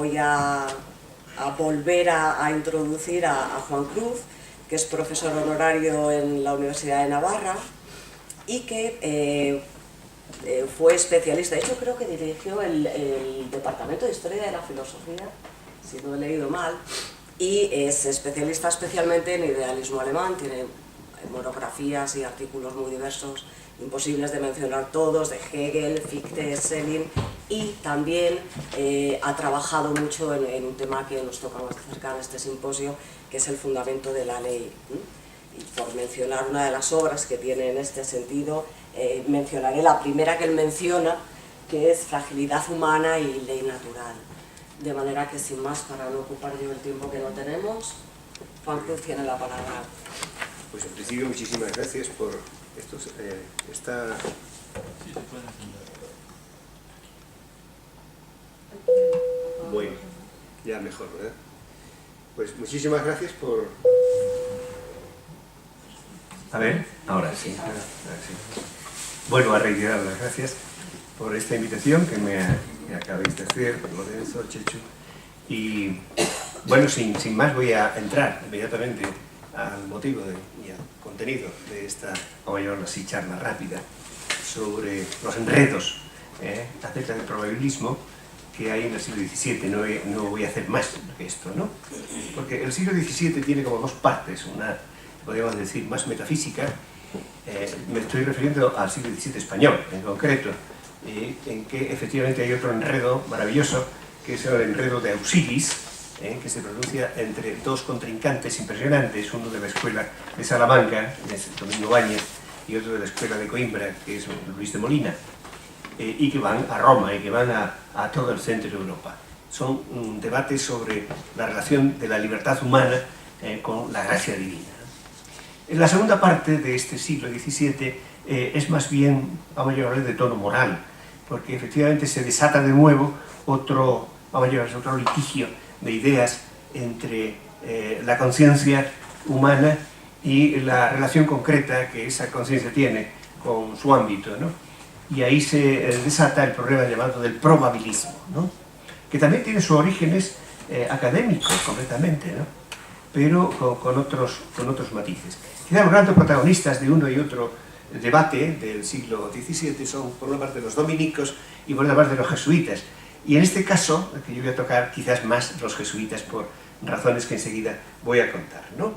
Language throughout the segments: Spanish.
voy a volver a introducir a Juan Cruz, que es profesor honorario en la Universidad de Navarra y que fue especialista, de hecho creo que dirigió el Departamento de Historia de la Filosofía, si no he leído mal, y es especialista especialmente en idealismo alemán, tiene monografías y artículos muy diversos, imposibles de mencionar todos, de Hegel, Fichte, Schelling, y también ha trabajado mucho en un tema que nos toca más cerca en este simposio, que es el fundamento de la ley. Y por mencionar una de las obras que tiene en este sentido, mencionaré la primera que él menciona, que es Fragilidad humana y ley natural. De manera que sin más, para no ocupar yo el tiempo que no tenemos, Juan Cruz tiene la palabra. Pues en principio muchísimas gracias por esta... Bueno, ya mejor, ¿verdad? Pues muchísimas gracias por... A ver, ahora sí. Bueno, a reiterar las gracias por esta invitación que me acabáis de hacer, Lorenzo, Chechu. Y bueno, sin más voy a entrar inmediatamente al motivo y al contenido de esta, vamos a llamarlo así, charla rápida sobre los enredos acerca del probabilismo que hay en el siglo XVII. No voy a hacer más que esto, ¿no? Porque el siglo XVII tiene como dos partes, una, podríamos decir, más metafísica. Me estoy refiriendo al siglo XVII español, en concreto, en que efectivamente hay otro enredo maravilloso, que es el enredo de Ausilis, que se produce entre dos contrincantes impresionantes, uno de la escuela de Salamanca, que es Domingo Báñez, y otro de la escuela de Coimbra, que es Luis de Molina, y que van a Roma y que van a todo el centro de Europa. Son debates sobre la relación de la libertad humana con la gracia divina. En la segunda parte de este siglo XVII es más bien, vamos a llamarlo, de tono moral, porque efectivamente se desata de nuevo otro litigio de ideas entre la conciencia humana y la relación concreta que esa conciencia tiene con su ámbito, ¿no? Y ahí se desata el problema llamado del probabilismo, ¿no? Que también tiene sus orígenes académicos, completamente, ¿no? Pero con otros matices. Quizá los grandes protagonistas de uno y otro debate del siglo XVII son, por una parte, los dominicos y por otra parte, los jesuitas. Y en este caso, que yo voy a tocar quizás más los jesuitas por razones que enseguida voy a contar, ¿no?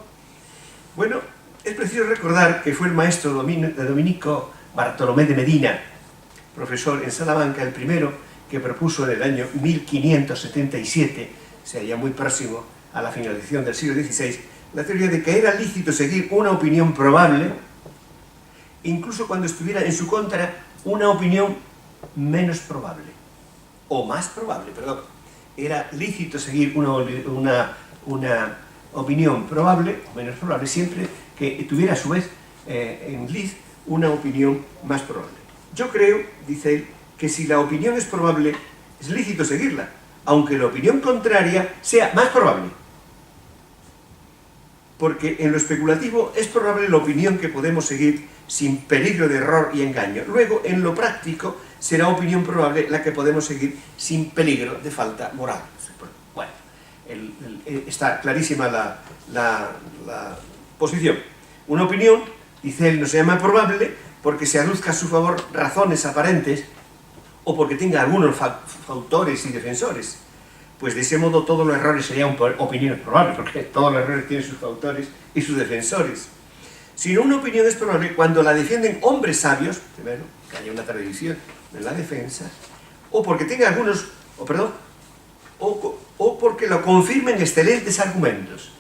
Bueno, es preciso recordar que fue el maestro dominico Bartolomé de Medina, profesor en Salamanca, el primero que propuso en el año 1577, o sea, ya muy próximo a la finalización del siglo XVI, la teoría de que era lícito seguir una opinión probable, incluso cuando estuviera en su contra una opinión menos probable, o más probable, perdón. Era lícito seguir una opinión probable, o menos probable, siempre que tuviera a su vez en lid una opinión más probable. Yo creo, dice él, que si la opinión es probable, es lícito seguirla, aunque la opinión contraria sea más probable. Porque en lo especulativo es probable la opinión que podemos seguir sin peligro de error y engaño. Luego, en lo práctico, será opinión probable la que podemos seguir sin peligro de falta moral. Bueno, está clarísima la posición. Una opinión, dice él, no se llama probable porque se aduzca a su favor razones aparentes o porque tenga algunos fautores y defensores. Pues de ese modo todos los errores serían opiniones probables, porque todos los errores tienen sus autores y sus defensores. Sino una opinión es probable cuando la defienden hombres sabios, primero, que haya una tradición en la defensa, o porque tenga algunos, o porque lo confirmen excelentes argumentos,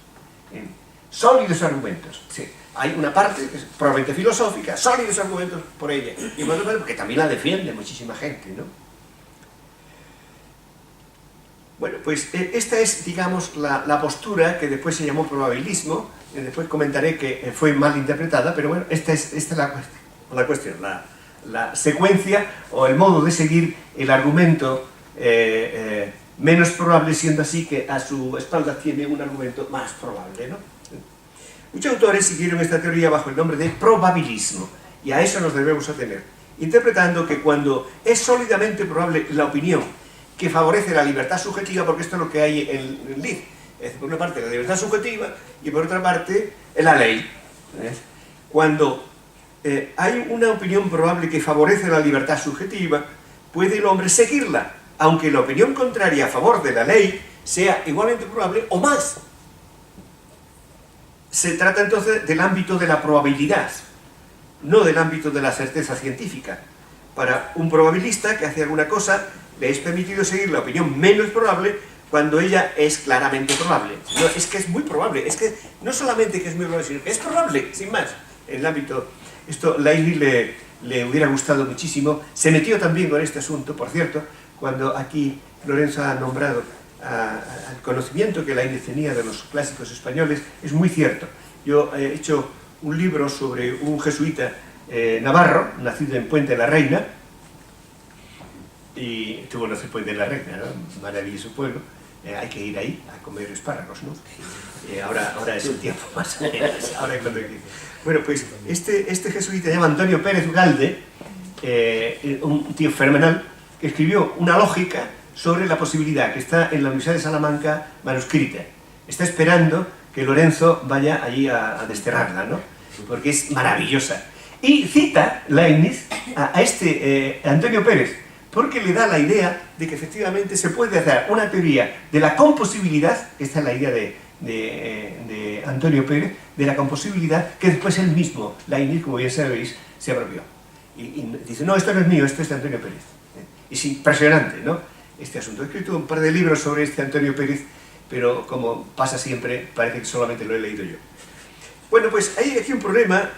sólidos argumentos. Sí, hay una parte que es probablemente filosófica, sólidos argumentos por ella, y por otra parte porque también la defiende muchísima gente, ¿no? Bueno, pues esta es, digamos, la postura que después se llamó probabilismo. Después comentaré que fue mal interpretada, pero bueno, esta es la cuestión, la secuencia o el modo de seguir el argumento menos probable, siendo así que a su espalda tiene un argumento más probable, ¿no? Muchos autores siguieron esta teoría bajo el nombre de probabilismo, y a eso nos debemos atener, interpretando que cuando es sólidamente probable la opinión que favorece la libertad subjetiva, porque esto es lo que hay en Liz. Es por una parte la libertad subjetiva y por otra parte la ley. Cuando hay una opinión probable que favorece la libertad subjetiva, puede el hombre seguirla, aunque la opinión contraria a favor de la ley sea igualmente probable o más. Se trata entonces del ámbito de la probabilidad, no del ámbito de la certeza científica. Para un probabilista que hace alguna cosa, le es permitido seguir la opinión menos probable cuando ella es claramente probable. No, es que es muy probable, es que no solamente que es muy probable, sino que es probable, sin más. En el ámbito, esto Leibniz le hubiera gustado muchísimo. Se metió también con este asunto, por cierto, cuando aquí Lorenzo ha nombrado al conocimiento que Leibniz tenía de los clásicos españoles, es muy cierto. Yo he hecho un libro sobre un jesuita navarro, nacido en Puente de la Reina, y tuvo nacer Puente de la Reina, ¿no? Maravilloso pueblo. Hay que ir ahí a comer espárragos, ¿no? Ahora es un tiempo más o menos. Ahora es cuando hay que ir. Bueno, pues este jesuita se llama Antonio Pérez Galde, un tío fenomenal, que escribió una lógica sobre la posibilidad, que está en la Universidad de Salamanca manuscrita. Está esperando que Lorenzo vaya allí a desterrarla, ¿no? Porque es maravillosa. Y cita Leibniz a Antonio Pérez, porque le da la idea de que efectivamente se puede hacer una teoría de la composibilidad, esta es la idea de Antonio Pérez, de la composibilidad que después él mismo, Leibniz, como bien sabéis, se apropió. Y dice, no, esto no es mío, esto es de Antonio Pérez. Es impresionante, ¿no? Este asunto. He escrito un par de libros sobre este Antonio Pérez, pero como pasa siempre, parece que solamente lo he leído yo. Bueno, pues hay aquí un problema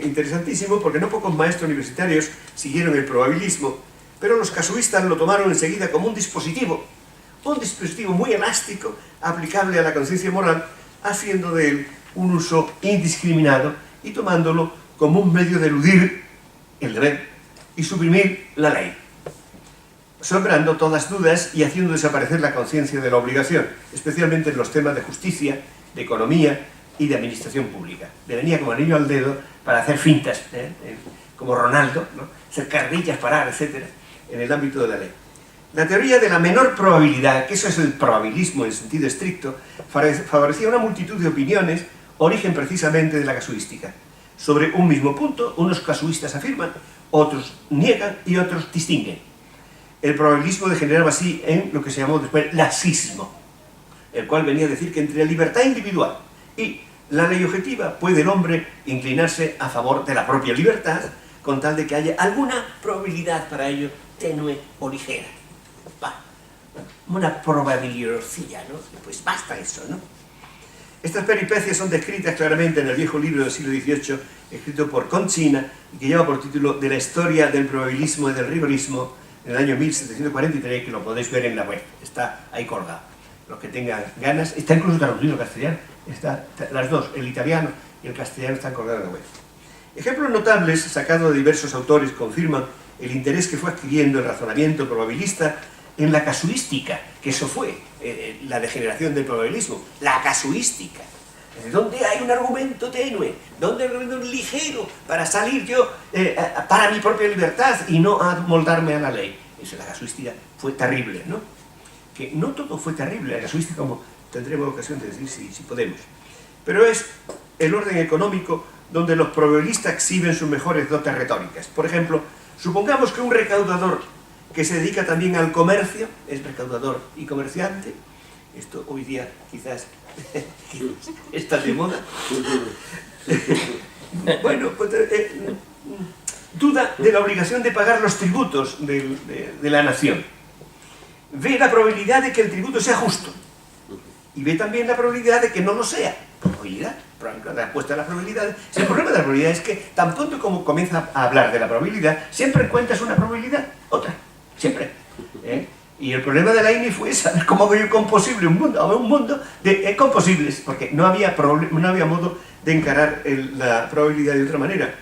interesantísimo, porque no pocos maestros universitarios siguieron el probabilismo, pero los casuistas lo tomaron enseguida como un dispositivo muy elástico, aplicable a la conciencia moral, haciendo de él un uso indiscriminado y tomándolo como un medio de eludir el deber y suprimir la ley, sobrando todas dudas y haciendo desaparecer la conciencia de la obligación, especialmente en los temas de justicia, de economía y de administración pública. Le venía como anillo al dedo para hacer fintas, como Ronaldo, ¿no? Hacer carrillas, parar, etc., en el ámbito de la ley. La teoría de la menor probabilidad, que eso es el probabilismo en sentido estricto, favorecía una multitud de opiniones, origen precisamente de la casuística. Sobre un mismo punto, unos casuistas afirman, otros niegan y otros distinguen. El probabilismo degeneraba así en lo que se llamó después laxismo, el cual venía a decir que entre la libertad individual y la ley objetiva puede el hombre inclinarse a favor de la propia libertad, con tal de que haya alguna probabilidad para ello tenue o ligera. Una probabilidad, ¿no? Pues basta eso, ¿no? Estas peripecias son descritas claramente en el viejo libro del siglo XVIII, escrito por Concina, y que lleva por título De la historia del probabilismo y del rigorismo, en el año 1743, que lo podéis ver en la web. Está ahí colgado. Los que tengan ganas, está incluso traducido al castellano, las dos, el italiano y el castellano, están colgados en la web. Ejemplos notables sacados de diversos autores confirman el interés que fue adquiriendo el razonamiento probabilista en la casuística, que eso fue la degeneración del probabilismo, la casuística, donde hay un argumento tenue, donde hay un argumento ligero para salir yo para mi propia libertad y no amoldarme a la ley. Eso, la casuística fue terrible, ¿no? Que no todo fue terrible, la casuística, como tendremos ocasión de decir si podemos, pero es el orden económico donde los probabilistas exhiben sus mejores dotes retóricas. Por ejemplo, supongamos que un recaudador que se dedica también al comercio, es recaudador y comerciante, esto hoy día quizás está de moda, bueno, pues, duda de la obligación de pagar los tributos de la nación, ve la probabilidad de que el tributo sea justo, y ve también la probabilidad de que no lo sea. Probabilidad, la apuesta a la probabilidad. El problema de la probabilidad es que tan pronto como comienza a hablar de la probabilidad, siempre encuentras una probabilidad, otra, siempre. Y el problema de Leibniz fue saber cómo hago yo composible un mundo de composibles, porque no había modo de encarar la probabilidad de otra manera.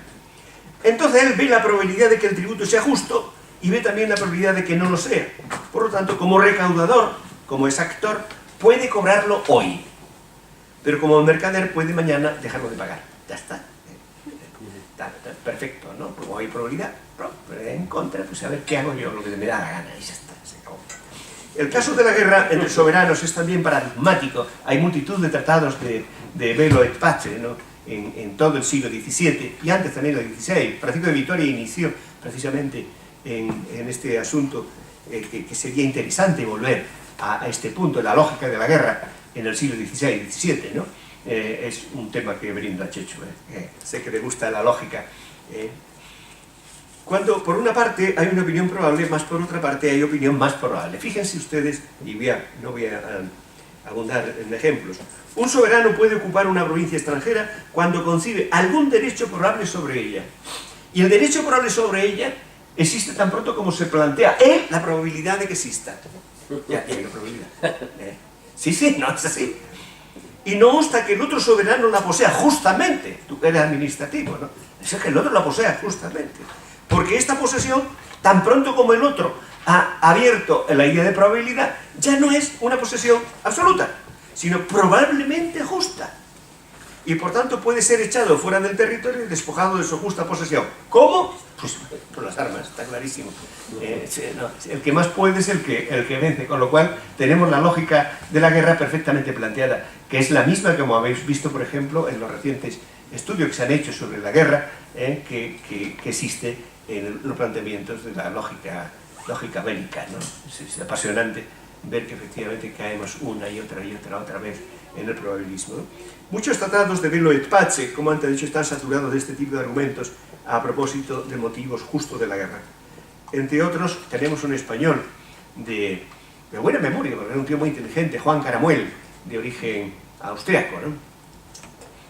Entonces él ve la probabilidad de que el tributo sea justo y ve también la probabilidad de que no lo sea. Por lo tanto, como recaudador, como exactor, puede cobrarlo hoy, pero como mercader puede mañana dejarlo de pagar. Ya está. Está perfecto, ¿no? Como hay probabilidad, pero en contra, pues a ver qué hago yo, lo que me da la gana, y ya está, se acabó. El caso de la guerra entre soberanos es también paradigmático. Hay multitud de tratados de Bello et Pace, ¿no?, en todo el siglo XVII y antes también del XVI. Francisco de Vitoria inició precisamente en este asunto que sería interesante volver a este punto, la lógica de la guerra en el siglo XVI y XVII, ¿no? Es un tema que brinda Chechu, sé que le gusta la lógica. Cuando por una parte hay una opinión probable, más por otra parte hay opinión más probable. Fíjense ustedes, y no voy a abundar en ejemplos. Un soberano puede ocupar una provincia extranjera cuando concibe algún derecho probable sobre ella. Y el derecho probable sobre ella existe tan pronto como se plantea la probabilidad de que exista. Ya tiene la probabilidad. Sí, no es así. Y no obsta que el otro soberano la posea justamente. Tú eres administrativo, ¿no? Es que el otro la posea justamente. Porque esta posesión, tan pronto como el otro ha abierto la idea de probabilidad, ya no es una posesión absoluta, sino probablemente justa. Y por tanto puede ser echado fuera del territorio y despojado de su justa posesión. ¿Cómo? Pues por las armas, está clarísimo. El que más puede es el que vence, con lo cual tenemos la lógica de la guerra perfectamente planteada, que es la misma como habéis visto, por ejemplo, en los recientes estudios que se han hecho sobre la guerra, que existe en los planteamientos de la lógica bélica, ¿no? Es apasionante ver que efectivamente caemos una y otra vez en el probabilismo, ¿no? Muchos tratados de Bello et Pace, como antes he dicho, están saturados de este tipo de argumentos a propósito de motivos justos de la guerra. Entre otros, tenemos un español de buena memoria, porque era un tío muy inteligente, Juan Caramuel, de origen austríaco, ¿no?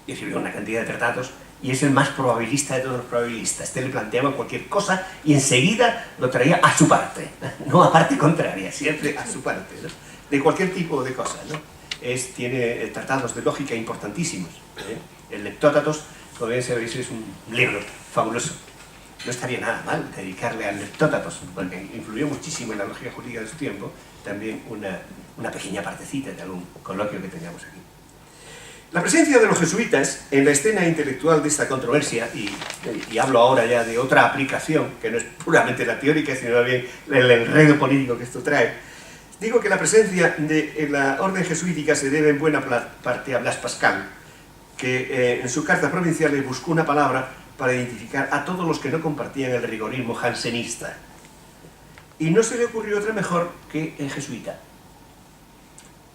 Y escribió una cantidad de tratados, y es el más probabilista de todos los probabilistas. Este le planteaba cualquier cosa y enseguida lo traía a su parte, no a parte contraria, siempre a su parte, ¿no?, de cualquier tipo de cosa, ¿no? Tiene tratados de lógica importantísimos, El Leptótatos, como bien sabéis, es un libro fabuloso. No estaría nada mal dedicarle al Leptótatos, porque influyó muchísimo en la lógica jurídica de su tiempo, también una pequeña partecita de algún coloquio que teníamos aquí. La presencia de los jesuitas en la escena intelectual de esta controversia, y hablo ahora ya de otra aplicación, que no es puramente la teórica, sino bien el enredo político que esto trae, digo que la presencia de la orden jesuítica se debe en buena parte a Blas Pascal, que en sus cartas provinciales buscó una palabra para identificar a todos los que no compartían el rigorismo jansenista. Y no se le ocurrió otra mejor que el jesuita.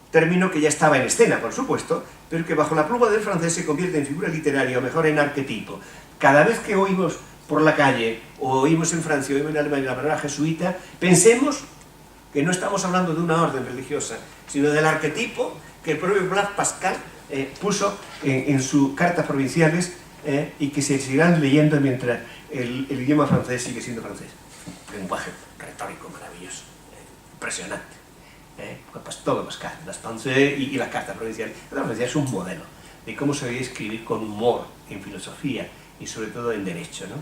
Término que ya estaba en escena, por supuesto, pero que bajo la pluma del francés se convierte en figura literaria o mejor en arquetipo. Cada vez que oímos por la calle, o oímos en Francia, o oímos en Alemania la palabra jesuita, pensemos que no estamos hablando de una orden religiosa, sino del arquetipo que el propio Blas Pascal puso en sus cartas provinciales y que se seguirán leyendo mientras el idioma francés sigue siendo francés. Lenguaje retórico maravilloso, impresionante. Todo Pascal, las pensées y las cartas provinciales. La provincial es un modelo de cómo se debe escribir con humor en filosofía y sobre todo en derecho, ¿no?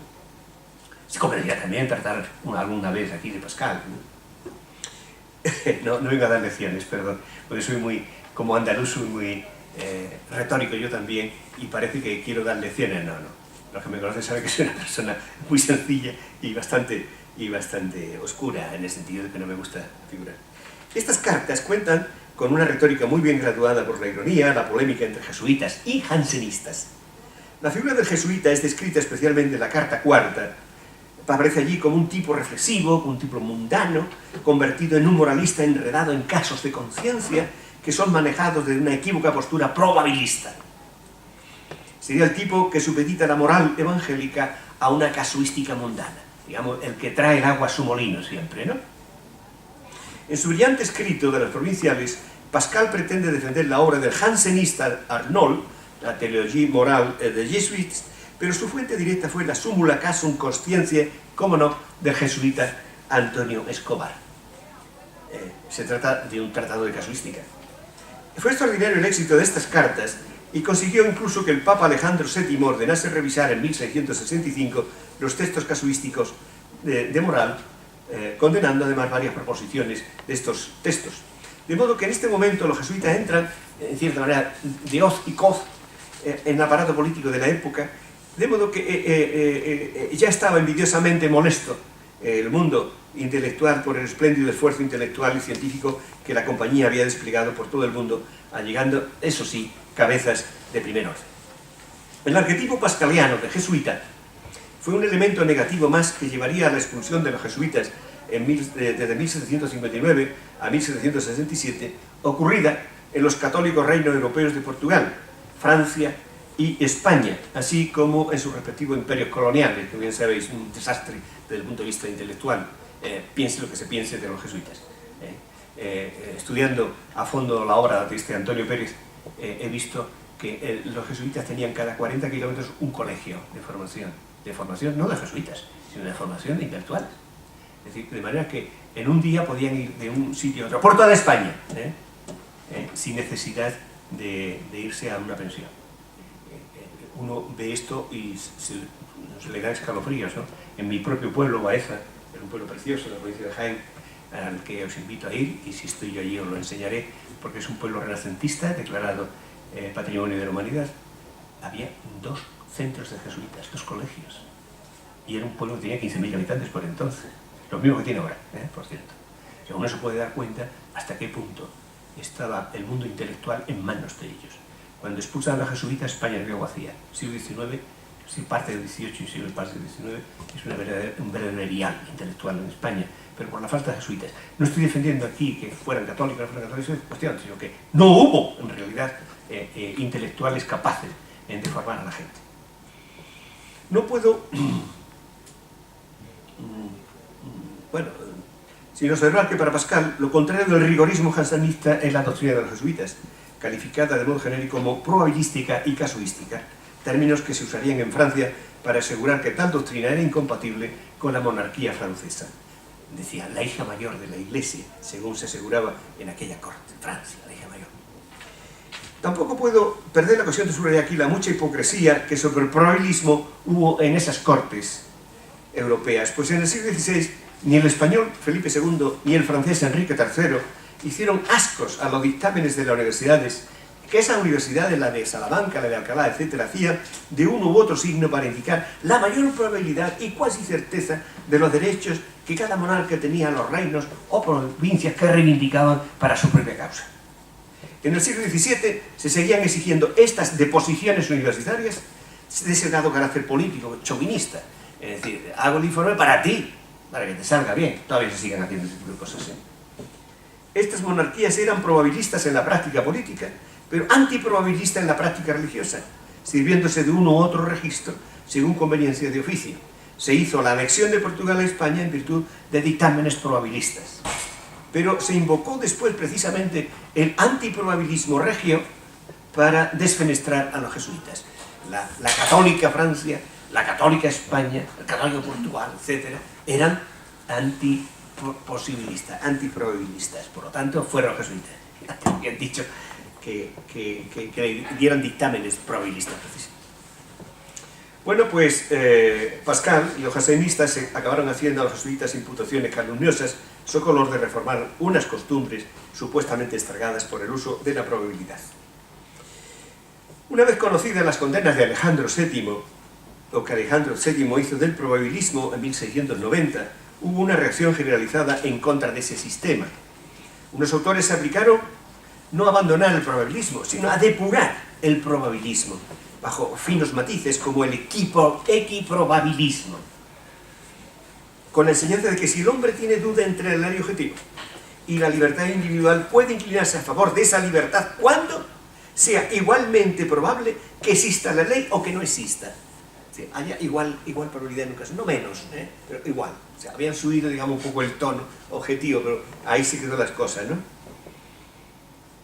Se convendría también tratar alguna vez aquí de Pascal, ¿no? No vengo a dar lecciones, perdón, porque soy muy, como andaluz, soy muy retórico yo también, y parece que quiero dar lecciones. No. Los que me conocen saben que soy una persona muy sencilla y bastante oscura, en el sentido de que no me gusta figurar. Estas cartas cuentan con una retórica muy bien graduada por la ironía, la polémica entre jesuitas y jansenistas. La figura del jesuita es descrita especialmente en la carta cuarta. Aparece allí como un tipo reflexivo, un tipo mundano, convertido en un moralista enredado en casos de conciencia que son manejados desde una equívoca postura probabilista. Sería el tipo que supedita la moral evangélica a una casuística mundana, digamos, el que trae el agua a su molino siempre, ¿no? En su brillante escrito de las provinciales, Pascal pretende defender la obra del jansenista Arnauld, la Théologie morale des Jésuites, pero su fuente directa fue la Summula Casum Conscientiae, como no, del jesuita Antonio Escobar. Se trata de un tratado de casuística. Fue extraordinario el éxito de estas cartas y consiguió incluso que el Papa Alejandro VII ordenase revisar en 1665 los textos casuísticos de moral, condenando además varias proposiciones de estos textos. De modo que en este momento los jesuitas entran, en cierta manera, de hoz y coz en el aparato político de la época, de modo que ya estaba envidiosamente molesto el mundo intelectual por el espléndido esfuerzo intelectual y científico que la compañía había desplegado por todo el mundo, allegando, eso sí, cabezas de primer orden. El arquetipo pascaliano de jesuita fue un elemento negativo más que llevaría a la expulsión de los jesuitas desde 1759 a 1767, ocurrida en los católicos reinos europeos de Portugal, Francia y España, así como en sus respectivos imperios coloniales, que bien sabéis, un desastre desde el punto de vista intelectual, piense lo que se piense de los jesuitas. Estudiando a fondo la obra de este Antonio Pérez, he visto que los jesuitas tenían cada 40 kilómetros un colegio de formación no de jesuitas, sino de formación de intelectuales. Es decir, de manera que en un día podían ir de un sitio a otro, por toda España, sin necesidad de irse a una pensión. Uno ve esto y se le da escalofríos, ¿no? En mi propio pueblo, Baeza, es un pueblo precioso de la provincia de Jaén, al que os invito a ir, y si estoy yo allí os lo enseñaré, porque es un pueblo renacentista, declarado Patrimonio de la Humanidad. Había 2 centros de jesuitas, 2 colegios, y era un pueblo que tenía 15.000 habitantes por entonces, lo mismo que tiene ahora, por cierto. Y uno se puede dar cuenta hasta qué punto estaba el mundo intelectual en manos de ellos. Cuando expulsan a los jesuitas, España quedó vacía. Siglo XIX, sí, parte del XVIII y siglo parte del XIX, es un verdadero erial intelectual en España, pero por la falta de jesuitas. No estoy defendiendo aquí que fueran católicos o no fueran católicos, es cuestión, sino que no hubo, en realidad, intelectuales capaces de formar a la gente. No puedo, sin observar que para Pascal lo contrario del rigorismo jansenista es la doctrina de los jesuitas, calificada de modo genérico como probabilística y casuística, términos que se usarían en Francia para asegurar que tal doctrina era incompatible con la monarquía francesa. Decía, la hija mayor de la Iglesia, según se aseguraba en aquella corte, Francia, la hija mayor. Tampoco puedo perder la ocasión de subrayar aquí la mucha hipocresía que sobre el probabilismo hubo en esas cortes europeas, pues en el siglo XVI ni el español Felipe II ni el francés Enrique III hicieron ascos a los dictámenes de las universidades, que esas universidades, la de Salamanca, la de Alcalá, etc., hacían de uno u otro signo para indicar la mayor probabilidad y cuasi certeza de los derechos que cada monarca tenía a los reinos o provincias que reivindicaban para su propia causa. En el siglo XVII se seguían exigiendo estas deposiciones universitarias de ese dado carácter político, chauvinista. Es decir, hago el informe para ti, para que te salga bien. Todavía se siguen haciendo ese tipo de cosas, ¿eh? Estas monarquías eran probabilistas en la práctica política, pero antiprobabilistas en la práctica religiosa, sirviéndose de uno u otro registro según conveniencia de oficio. Se hizo la anexión de Portugal a España en virtud de dictámenes probabilistas. Pero se invocó después precisamente el antiprobabilismo regio para desfenestrar a los jesuitas. La católica Francia, la católica España, el católico Portugal, etc., eran antiposibilistas, antiprobabilistas. Por lo tanto, fueron jesuitas. Habían dicho que dieran dictámenes probabilistas, precisamente. Bueno, pues Pascal y los jansenistas acabaron haciendo a los jesuitas imputaciones calumniosas socolor de reformar unas costumbres supuestamente estragadas por el uso de la probabilidad. Una vez conocidas las condenas de Alejandro VII, lo que Alejandro VII hizo del probabilismo en 1690, hubo una reacción generalizada en contra de ese sistema. Unos autores se aplicaron no a abandonar el probabilismo, sino a depurar el probabilismo, bajo finos matices como el equiprobabilismo, con la enseñanza de que si el hombre tiene duda entre el área objetivo y la libertad individual, puede inclinarse a favor de esa libertad cuando sea igualmente probable que exista la ley o que no exista. O sea, haya igual probabilidad en un caso, no menos, pero igual. O sea, habían subido, digamos, un poco el tono objetivo, pero ahí se quedó las cosas, ¿no?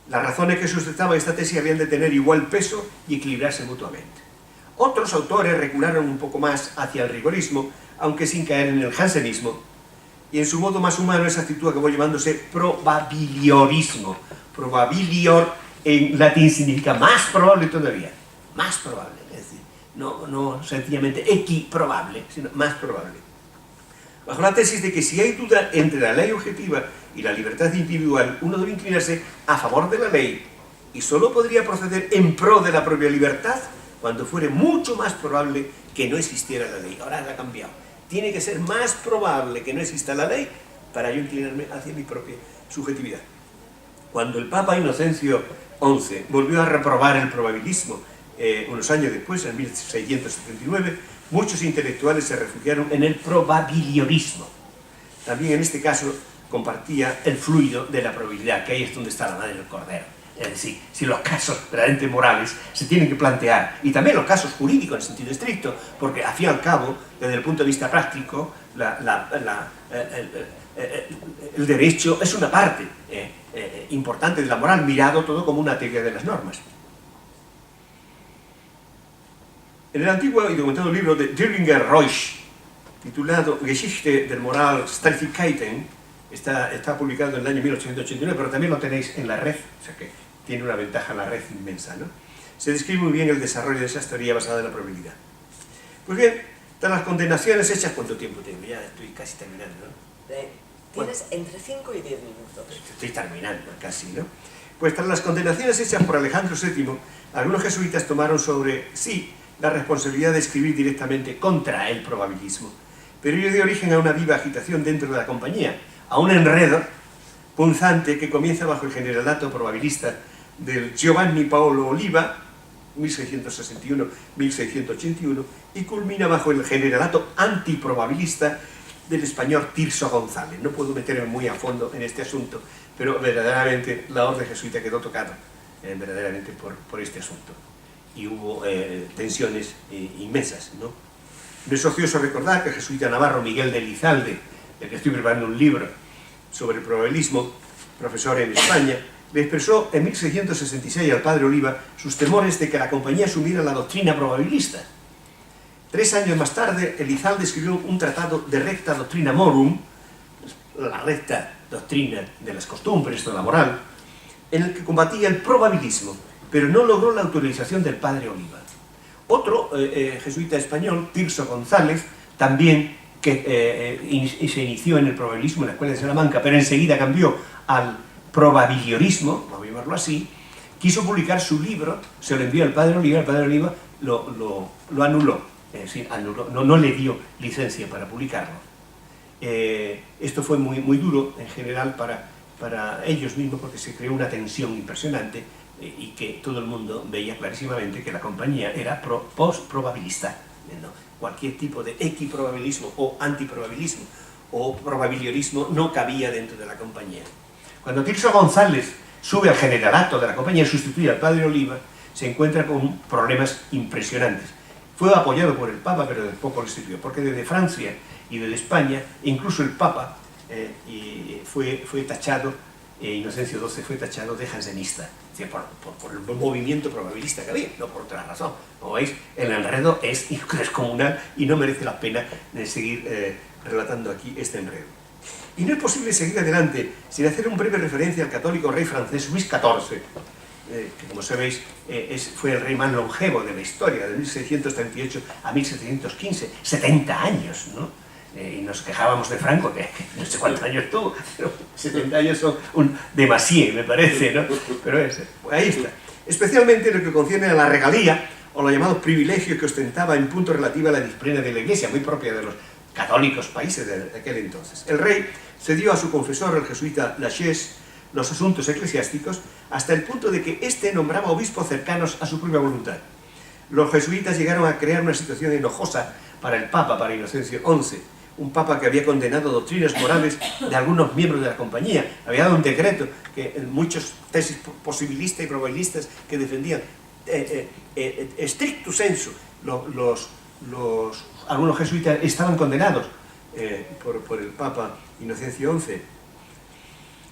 Las razones que sustentaban esta tesis habían de tener igual peso y equilibrarse mutuamente. Otros autores recularon un poco más hacia el rigorismo, aunque sin caer en el jansenismo, y en su modo más humano esa actitud acabó llamándose probabiliorismo. Probabilior en latín significa más probable todavía, más probable, es decir, no sencillamente equiprobable, sino más probable. Bajo la tesis de que si hay duda entre la ley objetiva y la libertad individual, uno debe inclinarse a favor de la ley y solo podría proceder en pro de la propia libertad cuando fuere mucho más probable que no existiera la ley. Ahora ha cambiado. tiene que ser más probable que no exista la ley para yo inclinarme hacia mi propia subjetividad. Cuando el Papa Inocencio XI volvió a reprobar el probabilismo unos años después, en 1679, muchos intelectuales se refugiaron en el probabiliorismo. También en este caso compartía el fluido de la probabilidad, que ahí es donde está la madre del cordero. Es decir, si los casos verdaderamente morales se tienen que plantear, y también los casos jurídicos en sentido estricto, porque al fin y al cabo, desde el punto de vista práctico, el derecho es una parte importante de la moral, mirado todo como una teoría de las normas. En el antiguo y documentado libro de Dirlinger Reusch, titulado Geschichte der Moralstreitigkeiten, está publicado en el año 1889, pero también lo tenéis en la red, o sea que tiene una ventaja en la red inmensa, ¿no? Se describe muy bien el desarrollo de esa teoría basada en la probabilidad. Pues bien, tras las condenaciones hechas, ¿cuánto tiempo tengo? Ya estoy casi terminando, ¿no? Tienes entre 5 y 10 minutos. Estoy terminando casi, ¿no? Pues tras las condenaciones hechas por Alejandro VII, algunos jesuitas tomaron sobre sí la responsabilidad de escribir directamente contra el probabilismo, pero ello dio origen a una viva agitación dentro de la compañía, a un enredo punzante que comienza bajo el generalato probabilista del Giovanni Paolo Oliva, 1661-1681, y culmina bajo el generalato antiprobabilista del español Tirso González. No puedo meterme muy a fondo en este asunto, pero verdaderamente la orden jesuita quedó tocada verdaderamente por este asunto. Y hubo tensiones inmensas, ¿no? No es ocioso recordar que el jesuita navarro Miguel de Lizalde, del que estoy preparando un libro sobre el probabilismo, profesor en España, le expresó en 1666 al padre Oliva sus temores de que la compañía asumiera la doctrina probabilista. 3 años más tarde, Elizalde escribió un tratado de recta doctrina morum, la recta doctrina de las costumbres, de la moral, en el que combatía el probabilismo, pero no logró la autorización del padre Oliva. Otro jesuita español, Tirso González, también que se inició en el probabilismo en la Escuela de Salamanca, pero enseguida cambió al probabiliorismo, vamos a llamarlo así, quiso publicar su libro, se lo envió al padre Oliva, el padre Oliva lo anuló, es decir, no le dio licencia para publicarlo. Esto fue muy duro en general para ellos mismos, porque se creó una tensión impresionante y que todo el mundo veía clarísimamente que la compañía era post-probabilista, ¿no? Cualquier tipo de equiprobabilismo o antiprobabilismo o probabiliorismo no cabía dentro de la compañía. Cuando Tirso González sube al generalato de la compañía y sustituye al padre Oliva, se encuentra con problemas impresionantes. Fue apoyado por el Papa, pero poco le sirvió, porque desde Francia y desde España, incluso el Papa fue tachado, Inocencio XII fue tachado de jansenista, por el movimiento probabilista que había, no por otra razón. Como veis, el enredo es descomunal y no merece la pena de seguir relatando aquí este enredo. Y no es posible seguir adelante sin hacer una breve referencia al católico rey francés Luis XIV, que como sabéis fue el rey más longevo de la historia, de 1638 a 1715, 70 años, ¿no? Y nos quejábamos de Franco, que no sé cuántos años tuvo, pero 70 años son un demasié, me parece, ¿no? Pero ahí está. Especialmente en lo que concierne a la regalía, o los llamados privilegios que ostentaba en punto relativo a la disciplina de la Iglesia, muy propia de los católicos países de aquel entonces. El rey cedió a su confesor, el jesuita Lachaise, los asuntos eclesiásticos, hasta el punto de que éste nombraba obispos cercanos a su propia voluntad. Los jesuitas llegaron a crear una situación enojosa para el Papa, para Inocencio XI, un Papa que había condenado doctrinas morales de algunos miembros de la compañía. Había dado un decreto que en muchas tesis posibilistas y probabilistas que defendían stricto sensu, algunos jesuitas estaban condenados por el Papa Inocencio XI.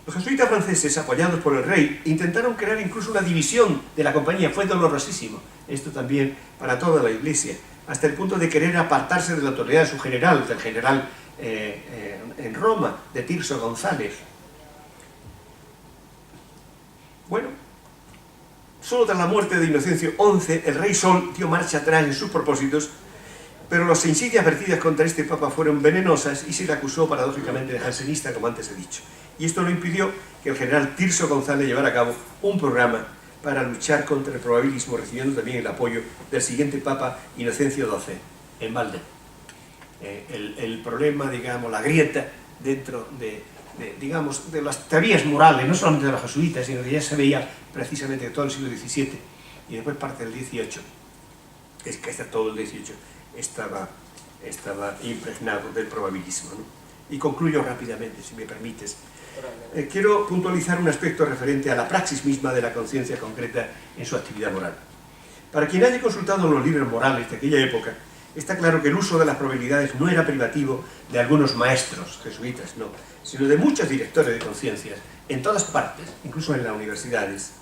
Los jesuitas franceses, apoyados por el rey, intentaron crear incluso una división de la compañía. Fue dolorosísimo, esto también para toda la Iglesia, hasta el punto de querer apartarse de la autoridad de su general, del general en Roma, de Tirso González. Bueno, solo tras la muerte de Inocencio XI, el rey Sol dio marcha atrás en sus propósitos, pero las insidias vertidas contra este papa fueron venenosas y se le acusó paradójicamente de jansenista, como antes he dicho. Y esto no impidió que el general Tirso González llevara a cabo un programa para luchar contra el probabilismo, recibiendo también el apoyo del siguiente papa, Inocencio XII, en Malden. el problema, digamos, la grieta dentro digamos, de las teorías morales, no solamente de los jesuitas, sino que ya se veía precisamente todo el siglo XVII y después parte del XVIII, es que hasta todo el XVIII estaba impregnado del probabilismo, ¿no? Y concluyo rápidamente, si me permites. Quiero puntualizar un aspecto referente a la praxis misma de la conciencia concreta en su actividad moral. Para quien haya consultado los libros morales de aquella época, está claro que el uso de las probabilidades no era privativo de algunos maestros jesuitas, no, sino de muchos directores de conciencias, en todas partes, incluso en las universidades.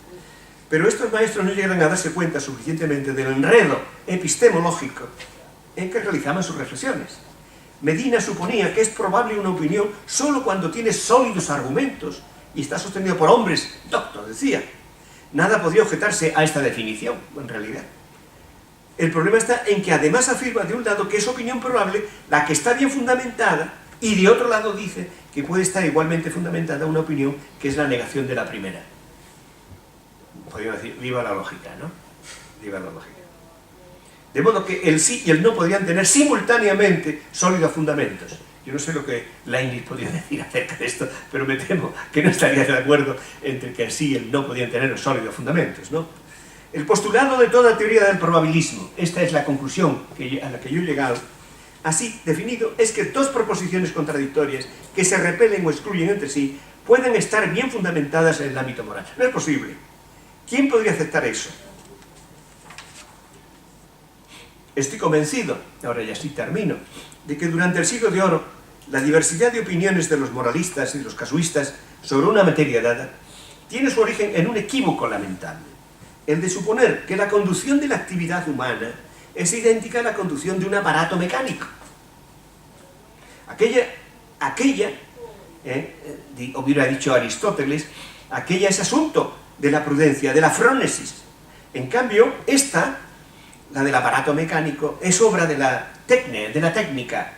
Pero estos maestros no llegaron a darse cuenta suficientemente del enredo epistemológico en que realizaban sus reflexiones. Medina suponía que es probable una opinión solo cuando tiene sólidos argumentos y está sostenido por hombres doctos, decía. Nada podía objetarse a esta definición, en realidad. El problema está en que además afirma de un lado que es opinión probable la que está bien fundamentada y de otro lado dice que puede estar igualmente fundamentada una opinión que es la negación de la primera. Podríamos decir, viva la lógica, ¿no? Viva la lógica. De modo que el sí y el no podrían tener simultáneamente sólidos fundamentos. Yo no sé lo que Leibniz podría decir acerca de esto, pero me temo que no estaría de acuerdo entre que el sí y el no podían tener sólidos fundamentos, ¿no? El postulado de toda teoría del probabilismo, esta es la conclusión a la que yo he llegado, así definido, es que dos proposiciones contradictorias que se repelen o excluyen entre sí pueden estar bien fundamentadas en el ámbito moral. No es posible. ¿Quién podría aceptar eso? Estoy convencido, ahora ya sí termino, de que durante el siglo de oro la diversidad de opiniones de los moralistas y los casuistas sobre una materia dada tiene su origen en un equívoco lamentable, el de suponer que la conducción de la actividad humana es idéntica a la conducción de un aparato mecánico. Hubiera dicho Aristóteles, aquella es asunto de la prudencia, de la frónesis. En cambio, esta, la del aparato mecánico, es obra de la técnica.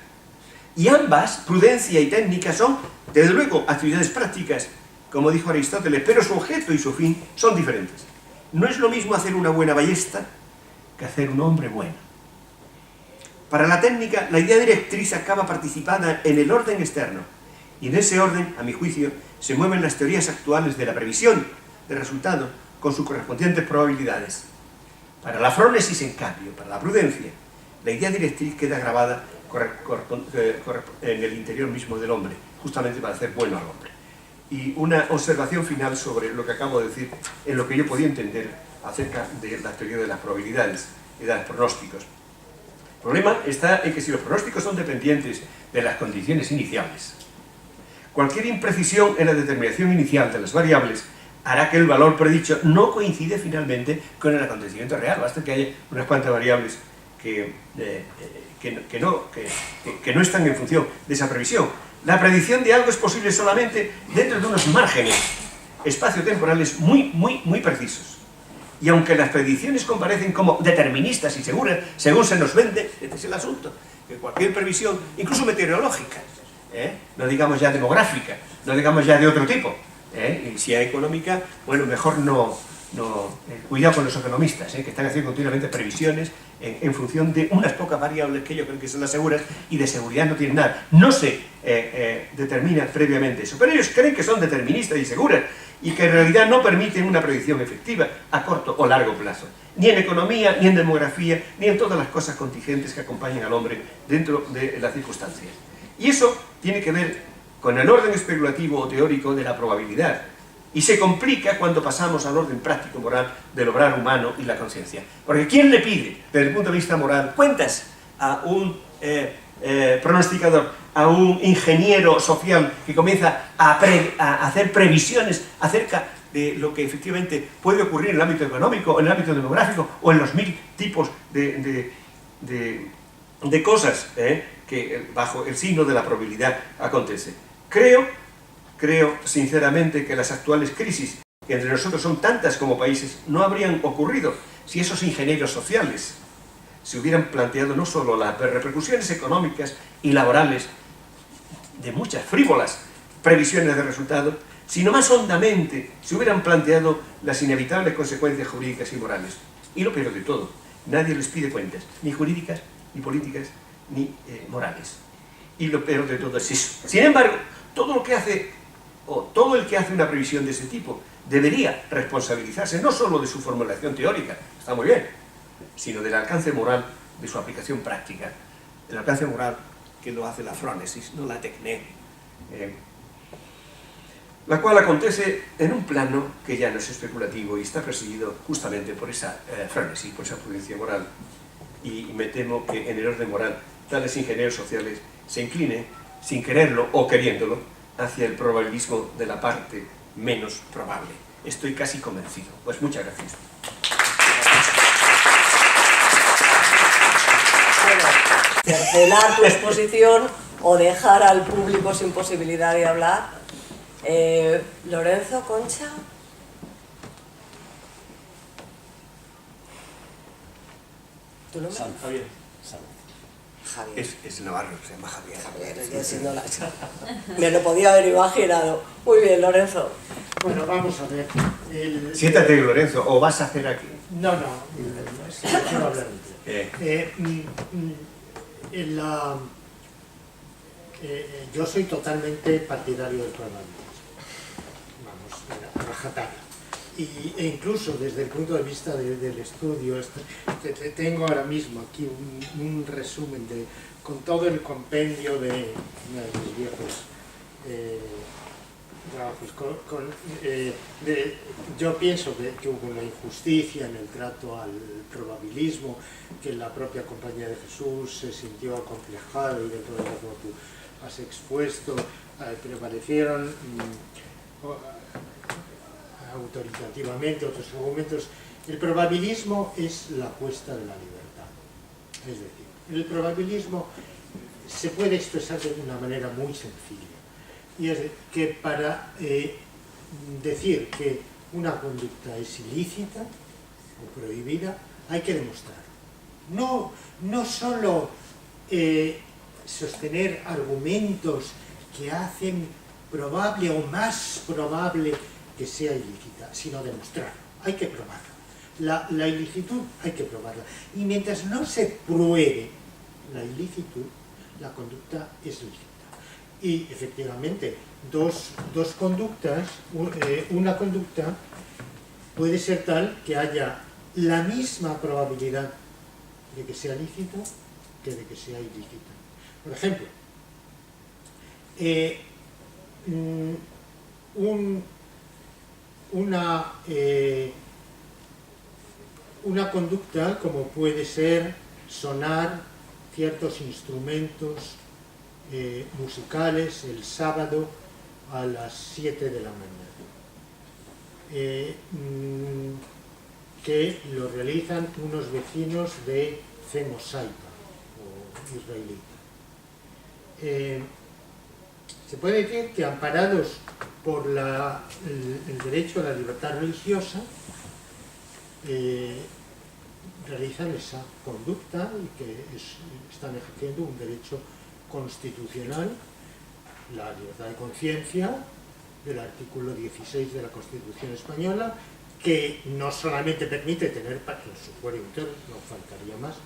Y ambas, prudencia y técnica, son, desde luego, actividades prácticas, como dijo Aristóteles, pero su objeto y su fin son diferentes. No es lo mismo hacer una buena ballesta que hacer un hombre bueno. Para la técnica, la idea directriz acaba participada en el orden externo, y en ese orden, a mi juicio, se mueven las teorías actuales de la previsión de resultado con sus correspondientes probabilidades. Para la frónesis, en cambio, para la prudencia, la idea directriz queda grabada en el interior mismo del hombre, justamente para hacer bueno al hombre. Y una observación final sobre lo que acabo de decir, en lo que yo podía entender acerca de la teoría de las probabilidades y de los pronósticos. El problema está en que si los pronósticos son dependientes de las condiciones iniciales, cualquier imprecisión en la determinación inicial de las variables hará que el valor predicho no coincide finalmente con el acontecimiento real. Basta que haya unas cuantas variables que no están en función de esa previsión. La predicción de algo es posible solamente dentro de unos márgenes espaciotemporales muy precisos. Y aunque las predicciones comparecen como deterministas y seguras, según se nos vende, este es el asunto, que cualquier previsión, incluso meteorológica, no digamos ya demográfica, no digamos ya de otro tipo, y si es económica, bueno, mejor cuidado con los economistas, que están haciendo continuamente previsiones en función de unas pocas variables que ellos creen que son las seguras y de seguridad no tienen nada. No se determina previamente eso, pero ellos creen que son deterministas y seguras y que en realidad no permiten una predicción efectiva a corto o largo plazo, ni en economía, ni en demografía, ni en todas las cosas contingentes que acompañan al hombre dentro de las circunstancias. Y eso tiene que ver con el orden especulativo o teórico de la probabilidad, y se complica cuando pasamos al orden práctico moral del obrar humano y la conciencia. Porque ¿quién le pide, desde el punto de vista moral, cuentas a un pronosticador, a un ingeniero social que comienza a hacer previsiones acerca de lo que efectivamente puede ocurrir en el ámbito económico, en el ámbito demográfico o en los 1000 tipos de cosas que bajo el signo de la probabilidad acontece? Creo sinceramente que las actuales crisis, que entre nosotros son tantas como países, no habrían ocurrido si esos ingenieros sociales se hubieran planteado no solo las repercusiones económicas y laborales de muchas frívolas previsiones de resultados, sino más hondamente se hubieran planteado las inevitables consecuencias jurídicas y morales. Y lo peor de todo, nadie les pide cuentas, ni jurídicas, ni políticas, ni morales. Y lo peor de todo es eso. Sin embargo, todo el que hace una previsión de ese tipo debería responsabilizarse no solo de su formulación teórica, está muy bien, sino del alcance moral de su aplicación práctica, el alcance moral que lo hace la frónesis, no la tecné, la cual acontece en un plano que ya no es especulativo y está presidido justamente por esa frónesis, por esa prudencia moral. Y me temo que en el orden moral tales ingenieros sociales se inclinen, sin quererlo o queriéndolo, hacia el probabilismo de la parte menos probable. Estoy casi convencido. Pues muchas gracias. Bueno, cercenar tu exposición o dejar al público sin posibilidad de hablar. Lorenzo, Concha. ¿Tu nombre? Javier. Javier. Es navarro, se llama Javier. Javier, yo si no me lo podía haber imaginado. Muy bien, Lorenzo. Bueno, vamos a ver. Siéntate, Lorenzo, o vas a hacer aquí. No, quiero hablar yo soy totalmente partidario del probabilismo. Vamos, a rajatabla. E incluso desde el punto de vista del estudio, tengo ahora mismo aquí un resumen con todo el compendio de mis viejos trabajos. Yo pienso que hubo una injusticia en el trato al probabilismo, que la propia Compañía de Jesús se sintió acomplejada y dentro de lo que tú has expuesto prevalecieron autoritativamente otros argumentos. El probabilismo es la apuesta de la libertad. Es decir, el probabilismo se puede expresar de una manera muy sencilla. Y es que para decir que una conducta es ilícita o prohibida, hay que demostrarlo. No solo sostener argumentos que hacen probable o más probable que sea ilícita, sino demostrarlo. Hay que probarlo. La ilicitud hay que probarla. Y mientras no se pruebe la ilicitud, la conducta es lícita. Y efectivamente, dos conductas, una conducta puede ser tal que haya la misma probabilidad de que sea lícito que de que sea ilícita. Por ejemplo, una conducta como puede ser sonar ciertos instrumentos musicales el sábado a las 7 de la mañana, que lo realizan unos vecinos de Cemosaipa o israelita. Se puede decir que amparados por el derecho a la libertad religiosa, realizan esa conducta y que están ejerciendo un derecho constitucional, la libertad de conciencia, del artículo 16 de la Constitución española, que no solamente permite tener en su fuero interno, no faltaría más,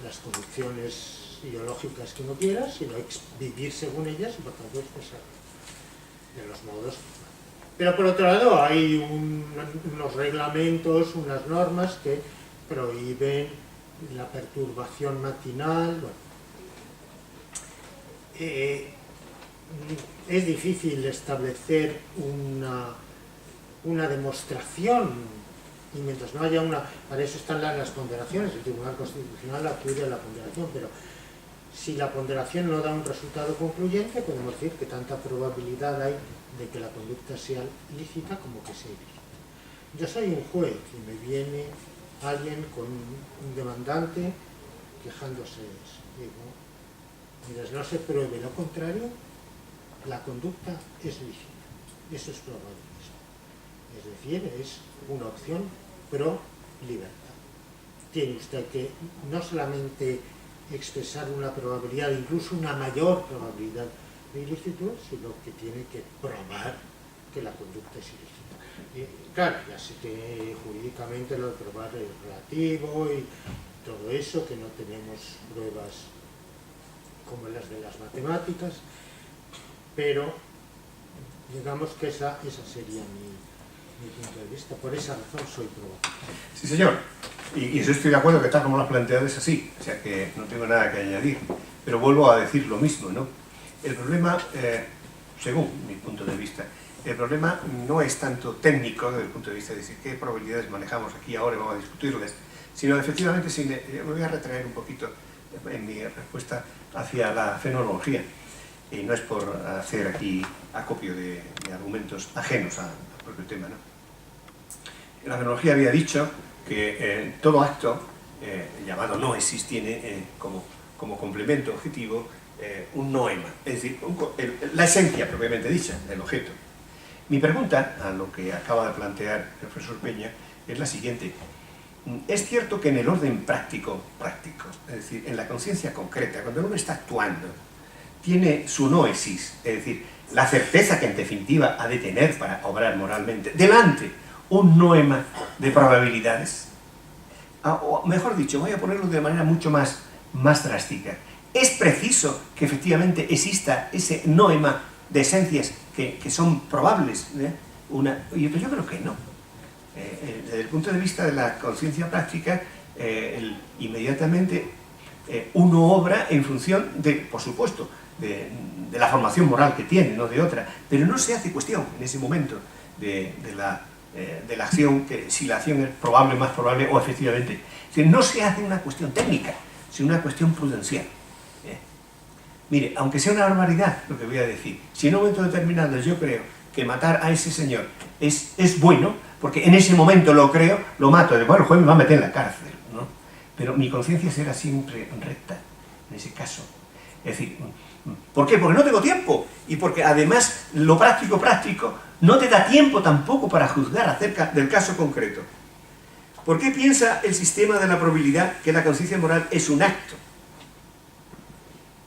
las convicciones ideológicas que uno quiera, sino vivir según ellas y por tanto expresar de los modos. Pero por otro lado hay unos reglamentos, unas normas que prohíben la perturbación matinal. Bueno, es difícil establecer una demostración, y mientras no haya para eso están las ponderaciones. El Tribunal Constitucional acude a la ponderación, pero si la ponderación no da un resultado concluyente, podemos decir que tanta probabilidad hay de que la conducta sea lícita como que sea ilícita. Yo soy un juez y me viene alguien con un demandante quejándose de eso. Digo, mientras no se pruebe lo contrario, la conducta es lícita. Eso es probabilismo. Es decir, es una opción pro libertad. Tiene usted que no solamente expresar una probabilidad, incluso una mayor probabilidad de ilicitud, sino que tiene que probar que la conducta es ilícita. Claro, ya sé que jurídicamente lo de probar es relativo todo eso, que no tenemos pruebas como las de las matemáticas, pero digamos que esa sería mi punto de vista. Por esa razón soy pro. Sí, señor. Y eso estoy de acuerdo, que tal como lo has planteado es así, o sea que no tengo nada que añadir. Pero vuelvo a decir lo mismo, ¿no? El problema, según mi punto de vista, el problema no es tanto técnico desde el punto de vista de decir qué probabilidades manejamos aquí ahora y vamos a discutirlas, sino efectivamente, me voy a retraer un poquito en mi respuesta hacia la fenomenología. Y no es por hacer aquí acopio de argumentos ajenos al propio tema, ¿no? La fenomenología había dicho que todo acto llamado noesis tiene como complemento objetivo un noema, es decir, la esencia propiamente dicha del objeto. Mi pregunta, a lo que acaba de plantear el profesor Peña, es la siguiente. Es cierto que en el orden práctico, es decir, en la conciencia concreta, cuando uno está actuando, tiene su noesis, es decir, la certeza que en definitiva ha de tener para obrar moralmente, delante un noema de probabilidades. O mejor dicho, voy a ponerlo de manera mucho más drástica. Es preciso que efectivamente exista ese noema de esencias que son probables, ¿eh? Yo creo que no. Desde el punto de vista de la conciencia práctica, inmediatamente uno obra en función de, por supuesto, de la formación moral que tiene, no de otra, pero no se hace cuestión en ese momento de la acción, que si la acción es probable, más probable o efectivamente. Es decir, no se hace una cuestión técnica, sino una cuestión prudencial. Mire, aunque sea una barbaridad lo que voy a decir, si en un momento determinado yo creo que matar a ese señor es bueno, porque en ese momento lo creo, lo mato, bueno, el juez me va a meter en la cárcel, ¿no? Pero mi conciencia será siempre recta en ese caso. Es decir, ¿por qué? Porque no tengo tiempo, y porque además lo práctico no te da tiempo tampoco para juzgar acerca del caso concreto. ¿Por qué piensa el sistema de la probabilidad que la conciencia moral es un acto?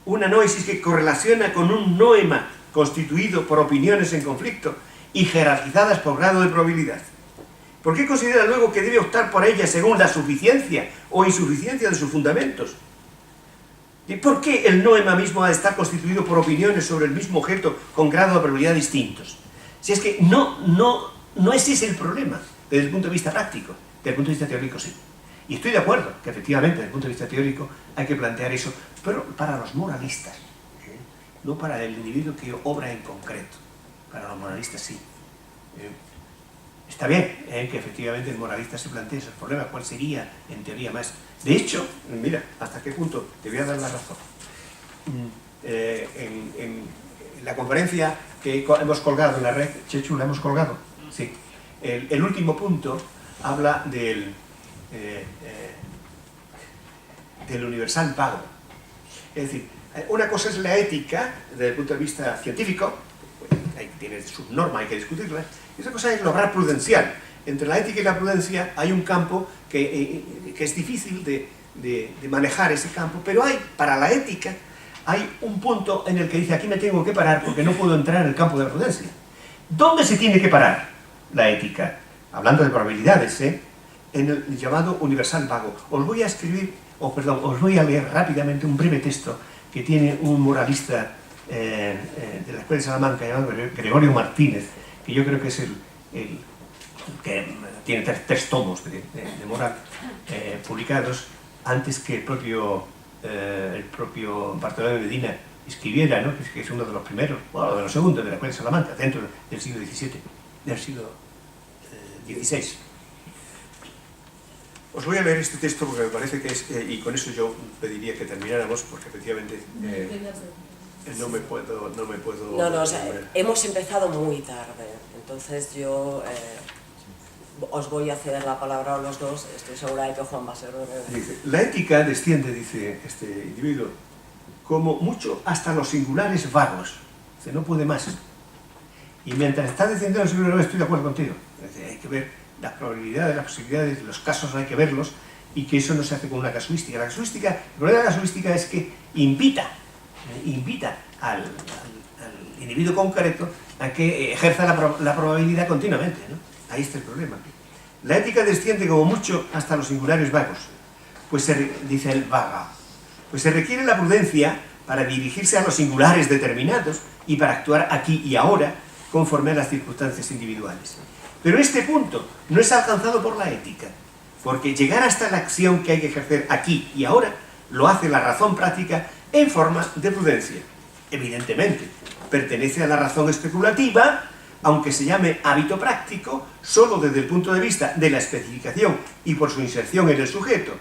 Una noesis que correlaciona con un noema constituido por opiniones en conflicto y jerarquizadas por grado de probabilidad. ¿Por qué considera luego que debe optar por ella según la suficiencia o insuficiencia de sus fundamentos? ¿Y por qué el noema mismo ha de estar constituido por opiniones sobre el mismo objeto con grado de probabilidad distintos? Si es que no ese es el problema desde el punto de vista práctico, desde el punto de vista teórico sí. Y estoy de acuerdo que efectivamente desde el punto de vista teórico hay que plantear eso, pero para los moralistas, no para el individuo que obra en concreto. Para los moralistas sí. Está bien que efectivamente el moralista se plantee esos problemas, ¿cuál sería en teoría más? De hecho, mira, hasta qué punto te voy a dar la razón. En la conferencia que hemos colgado en la red, Chechu, ¿la hemos colgado? Sí. El último punto habla del universal vago. Es decir, una cosa es la ética desde el punto de vista científico, ahí tiene sus normas, hay que discutirlas, y otra cosa es el obrar prudencial. Entre la ética y la prudencia hay un campo que es difícil de manejar ese campo, pero para la ética hay un punto en el que dice aquí me tengo que parar porque no puedo entrar en el campo de la prudencia. ¿Dónde se tiene que parar la ética? Hablando de probabilidades, en el llamado universal vago. Os voy a leer rápidamente un breve texto que tiene un moralista de la Escuela de Salamanca llamado Gregorio Martínez, que yo creo que es el que tiene tres tomos de moral publicados antes que el propio Bartolomé Medina escribiera, ¿no? que es uno de los primeros, o de los segundos de la Escuela de Salamanca, dentro del siglo XVII, del siglo XVI. Os voy a leer este texto porque me parece que es, y con eso yo pediría que termináramos, porque efectivamente no me puedo... No, o sea, hemos empezado muy tarde, entonces yo os voy a ceder la palabra a los dos, estoy segura de que Juan va a ser breve. Dice, la ética desciende, dice este individuo, como mucho hasta los singulares vagos, dice, no puede más. Y mientras está descendiendo los singulares, estoy de acuerdo contigo, dice, hay que ver las probabilidades, las posibilidades, los casos hay que verlos, y que eso no se hace con una casuística. El problema de la casuística es que invita al individuo concreto a que ejerza la probabilidad continuamente, ¿no? Ahí está el problema. La ética desciende como mucho hasta los singulares vagos, dice el vaga, pues se requiere la prudencia para dirigirse a los singulares determinados y para actuar aquí y ahora conforme a las circunstancias individuales. Pero este punto no es alcanzado por la ética, porque llegar hasta la acción que hay que ejercer aquí y ahora lo hace la razón práctica en forma de prudencia. Evidentemente, pertenece a la razón especulativa, aunque se llame hábito práctico, solo desde el punto de vista de la especificación y por su inserción en el sujeto.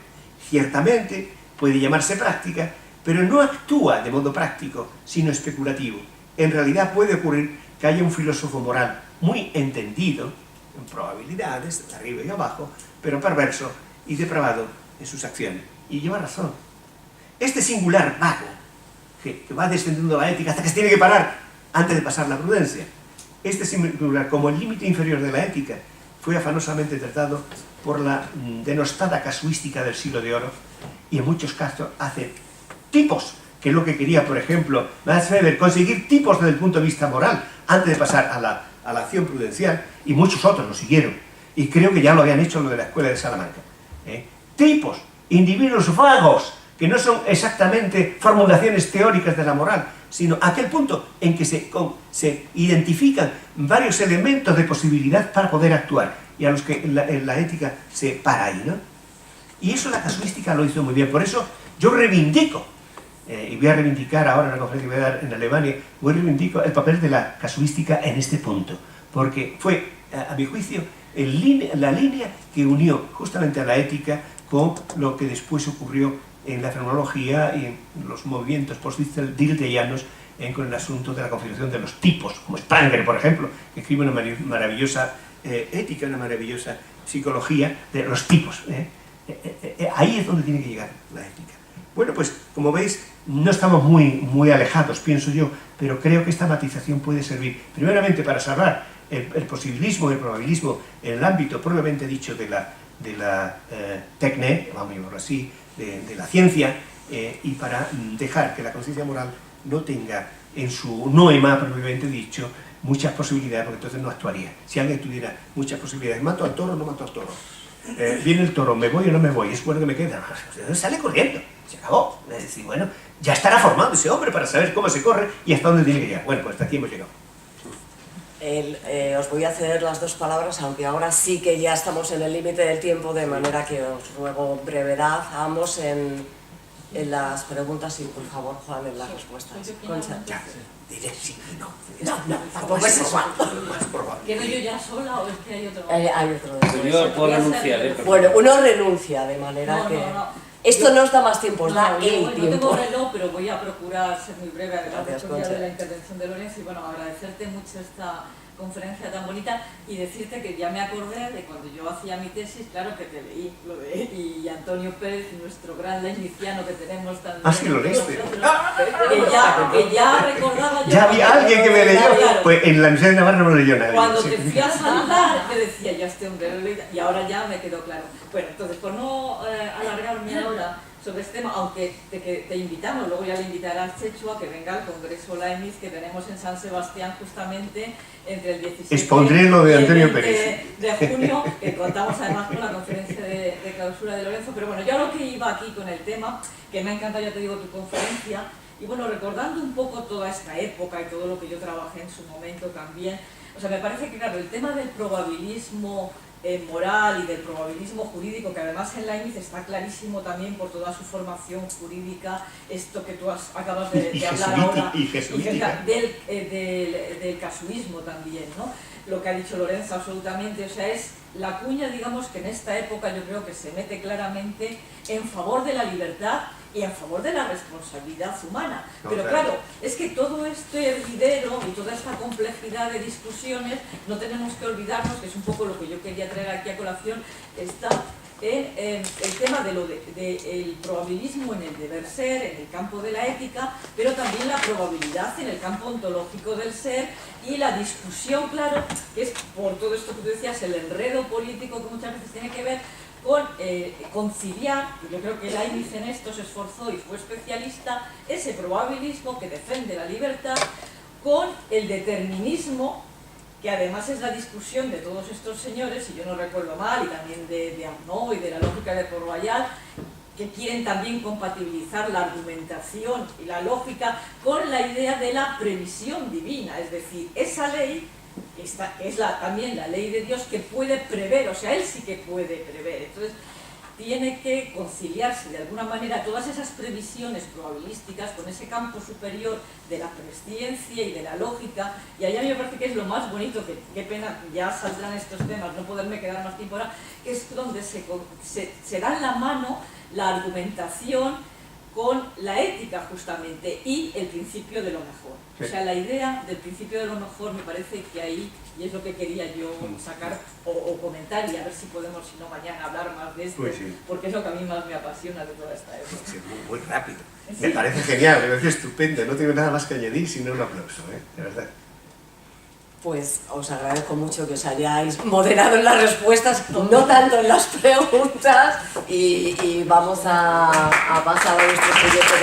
Ciertamente puede llamarse práctica, pero no actúa de modo práctico, sino especulativo. En realidad puede ocurrir que haya un filósofo moral muy entendido en probabilidades, de arriba y abajo, pero perverso y depravado en sus acciones. Y lleva razón. Este singular vago, que va descendiendo la ética hasta que se tiene que parar antes de pasar la prudencia, este singular, como el límite inferior de la ética, fue afanosamente tratado por la denostada casuística del siglo de oro, y en muchos casos hace tipos, que es lo que quería, por ejemplo, Max Weber, conseguir tipos desde el punto de vista moral, antes de pasar a la acción prudencial, y muchos otros lo siguieron, y creo que ya lo habían hecho lo de la Escuela de Salamanca. Tipos, individuos vagos, que no son exactamente formulaciones teóricas de la moral, sino aquel punto en que se identifican varios elementos de posibilidad para poder actuar, y a los que la ética se para ahí, ¿no? Y eso la casuística lo hizo muy bien. Por eso yo reivindico, y voy a reivindicar ahora en la conferencia que voy a dar en Alemania, reivindico el papel de la casuística en este punto, porque fue, a mi juicio, la línea que unió justamente a la ética con lo que después ocurrió en la fenomenología y en los movimientos post-dilteyanos con el asunto de la configuración de los tipos, como Spranger, por ejemplo, que escribe una maravillosa ética, una maravillosa psicología de los tipos. Ahí es donde tiene que llegar la ética. Bueno, pues como veis, no estamos muy alejados, pienso yo, pero creo que esta matización puede servir, primeramente, para salvar el posibilismo, el probabilismo en el ámbito propiamente dicho de la tecne, vamos a llamarlo así, de la ciencia, y para dejar que la conciencia moral no tenga en su noema, propiamente dicho, muchas posibilidades, porque entonces no actuaría. Si alguien tuviera muchas posibilidades, ¿mato al toro o no mato al toro? Viene el toro, ¿me voy o no me voy? ¿Es bueno que me quede? Sale corriendo, se acabó. Es decir, bueno, ya estará formado ese hombre para saber cómo se corre y hasta dónde tiene que llegar. Bueno, pues hasta aquí hemos llegado. Os voy a ceder las dos palabras, aunque ahora sí que ya estamos en el límite del tiempo, de manera que os ruego brevedad a ambos en las preguntas y, por favor, Juan, en las respuestas. Concha. Diré sí, no, tampoco es igual. ¿Quedo yo ya sola o es que hay otro? Hay otro. Yo puedo renunciar, Bueno, uno renuncia, de manera que... Esto no os da más tiempo, os da el tiempo. No tengo reloj, pero voy a procurar ser muy breve. Gracias, Agradezco ya de la intervención de Lorenzo y bueno, agradecerte mucho esta conferencia tan bonita y decirte que ya me acordé de cuando yo hacía mi tesis, claro que te leí lo de y Antonio Pérez, nuestro gran leibniziano que tenemos también. Ah, sí, lo leíste. Que ya recordaba yo. Ya había alguien que me leyó. Claro. Pues en la Universidad de Navarra no me leyó nadie. Cuando te fui a saludar, yo decía, ya este hombre lo leí, y ahora ya me quedó claro. Bueno, entonces, por no alargarme ahora sobre este tema, aunque te invitamos, luego ya le invitarás Chechu a que venga al Congreso Leibniz que tenemos en San Sebastián justamente entre el 17 Expondré lo de Antonio y el 20 Pérez. de junio, que contamos además con la conferencia de clausura de Lorenzo. Pero bueno, yo a lo que iba aquí con el tema, que me ha encantado, ya te digo, tu conferencia, y bueno, recordando un poco toda esta época y todo lo que yo trabajé en su momento también, o sea, me parece que claro, el tema del probabilismo moral y del probabilismo jurídico, que además en Leibniz está clarísimo también por toda su formación jurídica, esto que tú acabas de hablar ahora, del casuismo también, ¿no? Lo que ha dicho Lorenzo absolutamente, o sea, es la cuña, digamos, que en esta época yo creo que se mete claramente en favor de la libertad y en favor de la responsabilidad humana. Pero claro, es que todo este hervidero y toda esta complejidad de discusiones, no tenemos que olvidarnos, que es un poco lo que yo quería traer aquí a colación, está en el tema del probabilismo en el deber ser, en el campo de la ética, pero también la probabilidad en el campo ontológico del ser y la discusión, claro, que es por todo esto que tú decías, el enredo político que muchas veces tiene que ver con conciliar, y yo creo que Leibniz en esto se esforzó y fue especialista, ese probabilismo que defiende la libertad con el determinismo, que además es la discusión de todos estos señores, si yo no recuerdo mal, y también de Arnaud y de la lógica de Port-Royal, que quieren también compatibilizar la argumentación y la lógica con la idea de la previsión divina, es decir, esa ley es también la ley de Dios que puede prever, o sea, Él sí que puede prever. Entonces, tiene que conciliarse de alguna manera todas esas previsiones probabilísticas con ese campo superior de la presciencia y de la lógica, y allá me parece que es lo más bonito, que qué pena, ya saldrán estos temas, no poderme quedar más tiempo ahora, que es donde se da en la mano la argumentación con la ética justamente y el principio de lo mejor. Sí. O sea, la idea del principio de lo mejor me parece que ahí, y es lo que quería yo sacar o comentar, y a ver si podemos, si no mañana, hablar más de esto, Pues sí. porque es lo que a mí más me apasiona de toda esta época. Sí, muy rápido. Sí. Me parece genial, me parece estupendo. No tengo nada más que añadir, sino un aplauso, de verdad. Pues os agradezco mucho que os hayáis moderado en las respuestas, no tanto en las preguntas, y vamos a pasar a nuestro siguiente.